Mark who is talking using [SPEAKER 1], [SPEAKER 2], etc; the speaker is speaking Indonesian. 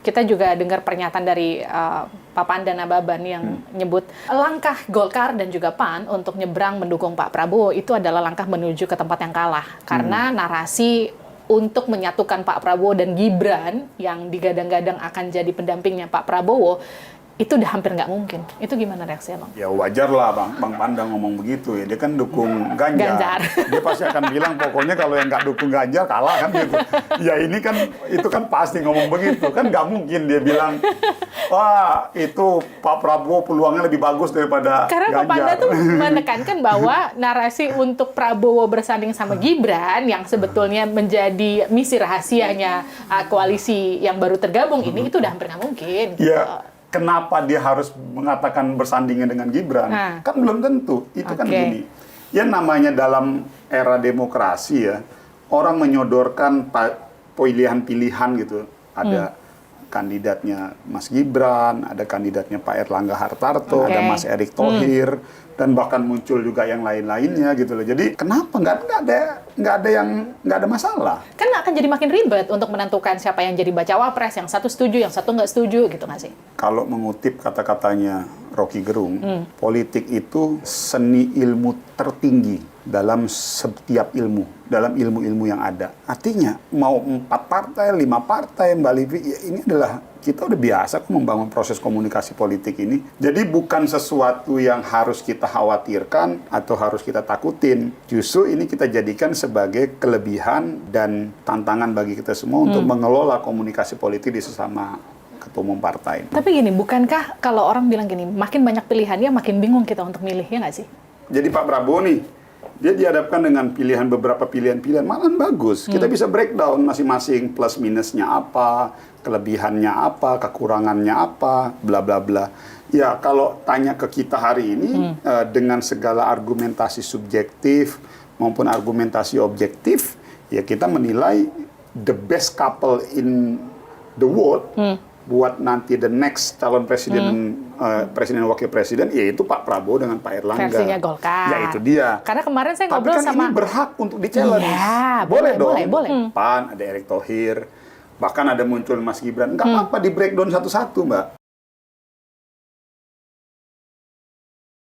[SPEAKER 1] kita juga dengar pernyataan dari Pak Pandan Ababan yang nyebut langkah Golkar dan juga PAN untuk nyebrang mendukung Pak Prabowo itu adalah langkah menuju ke tempat yang kalah. Karena narasi untuk menyatukan Pak Prabowo dan Gibran yang digadang-gadang akan jadi pendampingnya Pak Prabowo, itu udah hampir nggak mungkin. Itu gimana reaksinya, Bang?
[SPEAKER 2] Ya wajar lah Bang Pandang ngomong begitu ya. Dia kan dukung Ganjar. Dia pasti akan bilang pokoknya kalau yang nggak dukung Ganjar kalah kan gitu. Ya ini kan, itu kan pasti ngomong begitu. Kan nggak mungkin dia bilang, wah itu Pak Prabowo peluangnya lebih bagus daripada
[SPEAKER 1] Karena
[SPEAKER 2] Ganjar.
[SPEAKER 1] Pak Panda tuh menekankan bahwa narasi untuk Prabowo bersanding sama Gibran yang sebetulnya menjadi misi rahasianya koalisi yang baru tergabung ini, itu udah hampir nggak mungkin. Gitu.
[SPEAKER 2] Ya. Kenapa dia harus mengatakan bersandingnya dengan Gibran? Kan belum tentu. Itu kan gini. Ya namanya dalam era demokrasi ya, orang menyodorkan pilihan-pilihan gitu. Ada kandidatnya Mas Gibran, ada kandidatnya Pak Erlangga Hartarto, ada Mas Erick Thohir, dan bahkan muncul juga yang lain-lainnya gitu loh. Jadi kenapa nggak ada masalah?
[SPEAKER 1] Kan akan jadi makin ribet untuk menentukan siapa yang jadi bacawa pres, yang satu setuju, yang satu nggak setuju, gitu nggak sih?
[SPEAKER 2] Kalau mengutip kata-katanya Rocky Gerung, politik itu seni ilmu tertinggi dalam setiap ilmu, dalam ilmu-ilmu yang ada. Artinya mau 4 partai, 5 partai, Mbak Livi, ya ini adalah kita udah biasa kok membangun proses komunikasi politik ini. Jadi bukan sesuatu yang harus kita khawatirkan atau harus kita takutin. Justru ini kita jadikan sebagai kelebihan dan tantangan bagi kita semua untuk mengelola komunikasi politik di sesama ketua umum partai.
[SPEAKER 1] Tapi gini, bukankah kalau orang bilang gini, makin banyak pilihannya makin bingung kita untuk milih, ya nggak sih?
[SPEAKER 2] Jadi Pak Prabowo nih, dia dihadapkan dengan beberapa pilihan-pilihan, malah bagus. Kita bisa breakdown masing-masing plus minusnya apa, kelebihannya apa, kekurangannya apa, bla bla bla. Ya kalau tanya ke kita hari ini, dengan segala argumentasi subjektif maupun argumentasi objektif, ya kita menilai the best couple in the world buat nanti the next calon presiden, presiden dan wakil presiden, yaitu Pak Prabowo dengan Pak Erlangga.
[SPEAKER 1] Versinya Golkar.
[SPEAKER 2] Ya itu dia.
[SPEAKER 1] Karena kemarin saya
[SPEAKER 2] Tapi
[SPEAKER 1] ngobrol
[SPEAKER 2] kan
[SPEAKER 1] sama...
[SPEAKER 2] ini berhak untuk di-challenge.
[SPEAKER 1] Iya,
[SPEAKER 2] boleh dong.
[SPEAKER 1] boleh.
[SPEAKER 2] PAN, ada Erick Thohir, bahkan ada muncul Mas Gibran. Nggak apa-apa di breakdown satu-satu, Mbak.